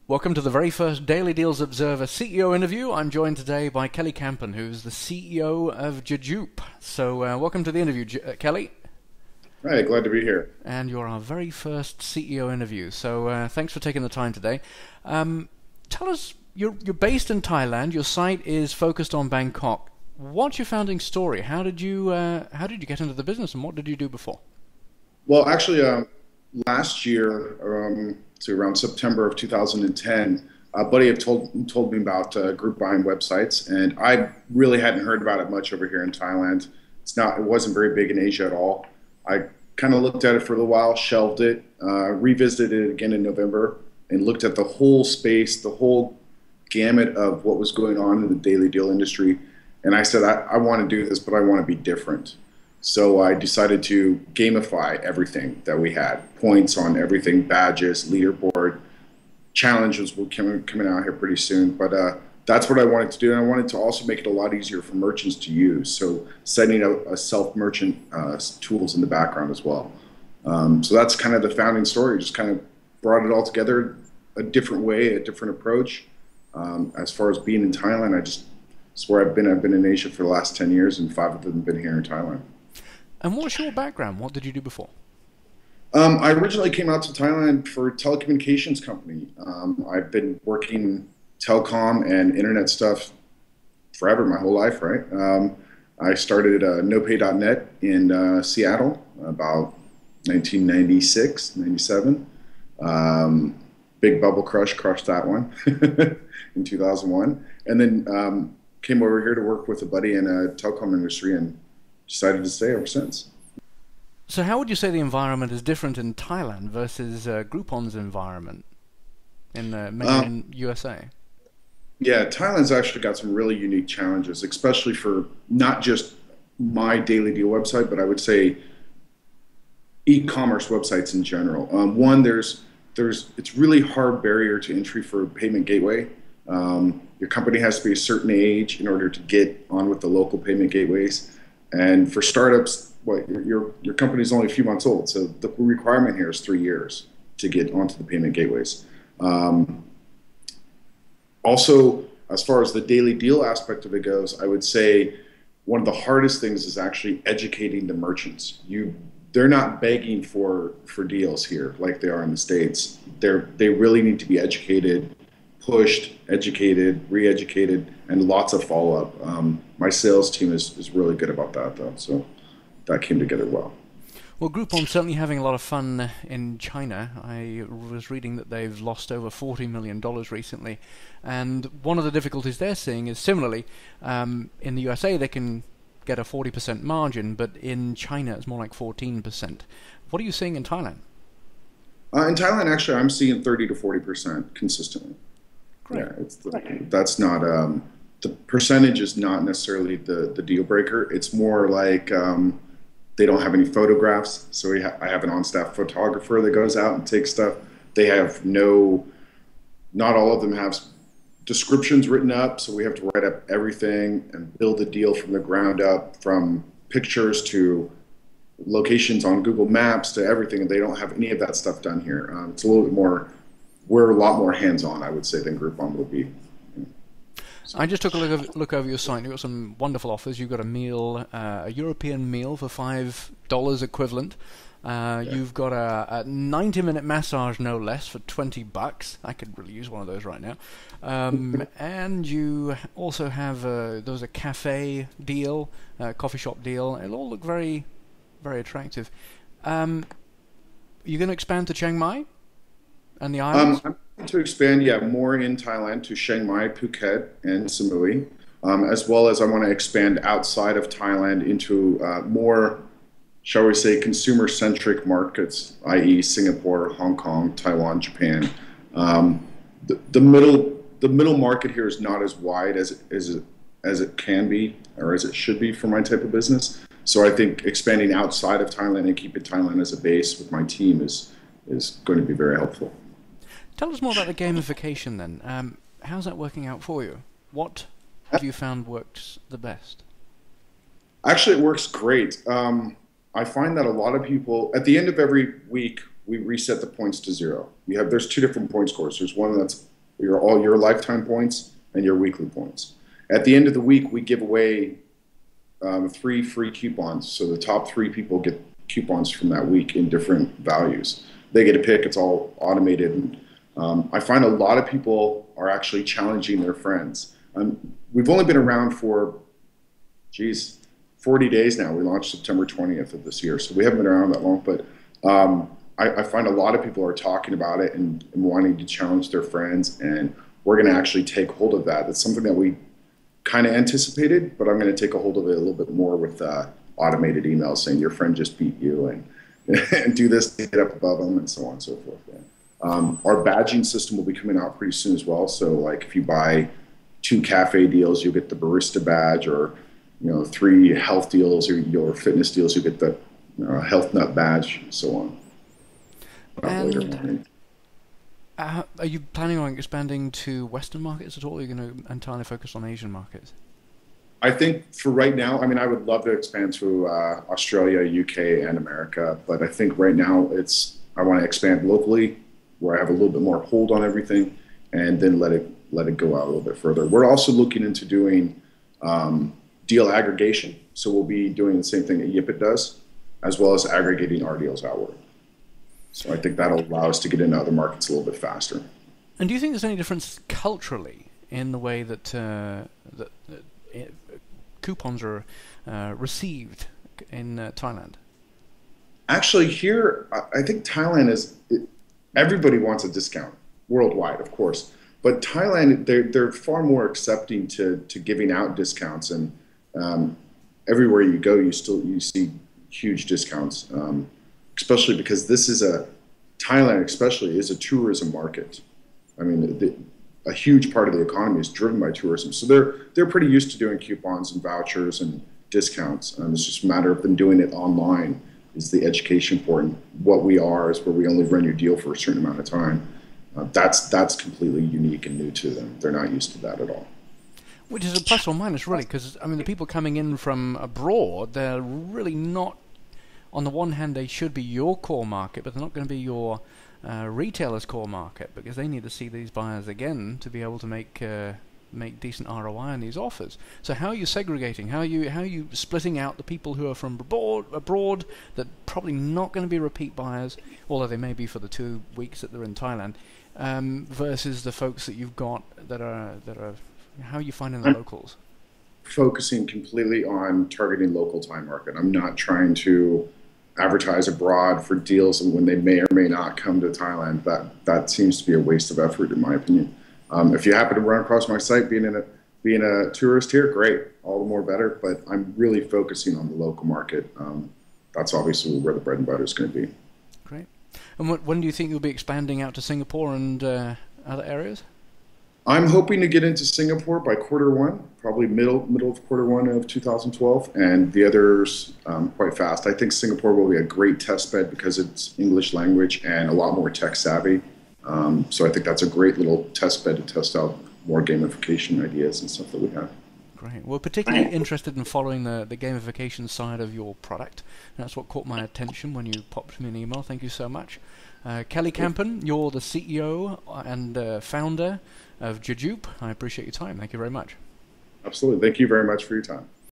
Welcome to the very first Daily Deals Observer CEO interview. I'm joined today by Kelly Kampen, who's the CEO of Jajoop. So welcome to the interview, Kelly. Right, glad to be here. And you're our very first CEO interview. So thanks for taking the time today. Tell us, you're based in Thailand. Your site is focused on Bangkok. What's your founding story? How did you get into the business, and what did you do before? Well, actually, last year, so around September of 2010, a buddy had told me about group buying websites, and I really hadn't heard about it much over here in Thailand. It wasn't very big in Asia at all. I kind of looked at it for a little while, shelved it, revisited it again in November, and looked at the whole space, the whole gamut of what was going on in the daily deal industry. And I said, I want to do this, but I want to be different. So I decided to gamify everything that we had, points on everything, badges, leaderboard, challenges will coming out here pretty soon. But that's what I wanted to do, and I wanted to also make it a lot easier for merchants to use. So setting up a self-merchant tools in the background as well. So that's kind of the founding story. Just kind of brought it all together, a different way, a different approach. As far as being in Thailand, it's where I've been. I've been in Asia for the last 10 years, and 5 of them have been here in Thailand. And what's your background? What did you do before? I originally came out to Thailand for a telecommunications company. I've been working telecom and internet stuff forever, my whole life, right? I started NoPay.net in Seattle about 1996, 97. Big bubble crush, crushed that one in 2001. And then came over here to work with a buddy in a telecom industry and decided to stay ever since. So how would you say the environment is different in Thailand versus Groupon's environment maybe in USA? Yeah, Thailand's actually got some really unique challenges, especially for not just my daily deal website, but I would say e-commerce websites in general. One, it's really hard barrier to entry for a payment gateway. Your company has to be a certain age in order to get on with the local payment gateways. And for startups, your company is only a few months old, so the requirement here is 3 years to get onto the payment gateways. Also, as far as the daily deal aspect of it goes, I would say one of the hardest things is actually educating the merchants. They're not begging for deals here like they are in the States. They really need to be educated, pushed, educated, re-educated, and lots of follow-up. My sales team is really good about that, though, so that came together well. Well, Groupon's certainly having a lot of fun in China. I was reading that they've lost over $40 million recently, and one of the difficulties they're seeing is similarly, in the USA they can get a 40% margin, but in China it's more like 14%. What are you seeing in Thailand? In Thailand, actually, I'm seeing 30 to 40% consistently. Great. Yeah, that's not the percentage is not necessarily the deal breaker. It's more like they don't have any photographs, so I have an on-staff photographer that goes out and takes stuff. They have not all of them have descriptions written up, so we have to write up everything and build a deal from the ground up, from pictures to locations on Google Maps to everything, and they don't have any of that stuff done here. It's a little bit more. We're a lot more hands-on, I would say, than Groupon will be. So. I just took a look over your site. You've got some wonderful offers. You've got a meal, a European meal for $5 equivalent. You've got a 90-minute massage, no less, for $20. I could really use one of those right now. And you also have there was a cafe deal, coffee shop deal. It'll all look very, very attractive. You're going to expand to Chiang Mai and the islands? I'm going to expand, more in Thailand to Chiang Mai, Phuket, and Samui, as well as I want to expand outside of Thailand into more, shall we say, consumer-centric markets, i.e. Singapore, Hong Kong, Taiwan, Japan. The middle market here is not as wide as it can be or as it should be for my type of business. So I think expanding outside of Thailand and keeping Thailand as a base with my team is going to be very helpful. Tell us more about the gamification then. How's that working out for you? What have you found works the best? Actually, it works great. I find that a lot of people, at the end of every week, we reset the points to 0. There's 2 different point scores. There's one that's all your lifetime points and your weekly points. At the end of the week, we give away 3 free coupons. So the top 3 people get coupons from that week in different values. They get a pick. It's all automated. And I find a lot of people are actually challenging their friends. We've only been around for, 40 days now. We launched September 20th of this year, so we haven't been around that long. But I find a lot of people are talking about it and wanting to challenge their friends, and we're going to actually take hold of that. It's something that we kind of anticipated, but I'm going to take a hold of it a little bit more with automated emails saying your friend just beat you and, and do this to get up above them and so on and so forth. Yeah. Our badging system will be coming out pretty soon as well. So like if you buy 2 cafe deals, you'll get the barista badge, or 3 health deals or fitness deals, you'll get the health nut badge, and so on. And are you planning on expanding to Western markets at all? Or are you going to entirely focus on Asian markets? I think for right now, I mean, I would love to expand to Australia, UK, and America, but I think right now I want to expand locally, where I have a little bit more hold on everything, and then let it go out a little bit further. We're also looking into doing deal aggregation, so we'll be doing the same thing that Yipit does, as well as aggregating our deals outward. So I think that'll allow us to get into other markets a little bit faster. And do you think there's any difference culturally in the way that coupons are received in Thailand? Actually, here, I think Thailand everybody wants a discount worldwide, of course. But Thailand, they're far more accepting to giving out discounts, and everywhere you go, you see huge discounts, especially because Thailand especially is a tourism market. I mean, a huge part of the economy is driven by tourism, so they're pretty used to doing coupons and vouchers and discounts. It's just a matter of them doing it online. Is the education point. What we are is where we only run your deal for a certain amount of time. That's completely unique and new to them. They're not used to that at all. Which is a plus or minus, really, because I mean, the people coming in from abroad, they're really not. On the one hand, they should be your core market, but they're not going to be your retailers' core market, because they need to see these buyers again to be able to make decent ROI on these offers. So how are you segregating? How are you splitting out the people who are from abroad that probably not going to be repeat buyers, although they may be for the 2 weeks that they're in Thailand, versus the folks that you've got that are how are you finding the locals? Focusing completely on targeting local Thai market. I'm not trying to advertise abroad for deals when they may or may not come to Thailand. That seems to be a waste of effort, in my opinion. If you happen to run across my site being a tourist here, great, all the more better. But I'm really focusing on the local market. That's obviously where the bread and butter is going to be. Great. And when do you think you'll be expanding out to Singapore and other areas? I'm hoping to get into Singapore by Q1, probably middle of Q1 of 2012, and the others quite fast. I think Singapore will be a great test bed because it's English language and a lot more tech savvy. So I think that's a great little test bed to test out more gamification ideas and stuff that we have. Great. Well, particularly interested in following the gamification side of your product. That's what caught my attention when you popped me an email. Thank you so much. Kelly Kampen, you're the CEO and founder of Jajoop. I appreciate your time. Thank you very much. Absolutely. Thank you very much for your time.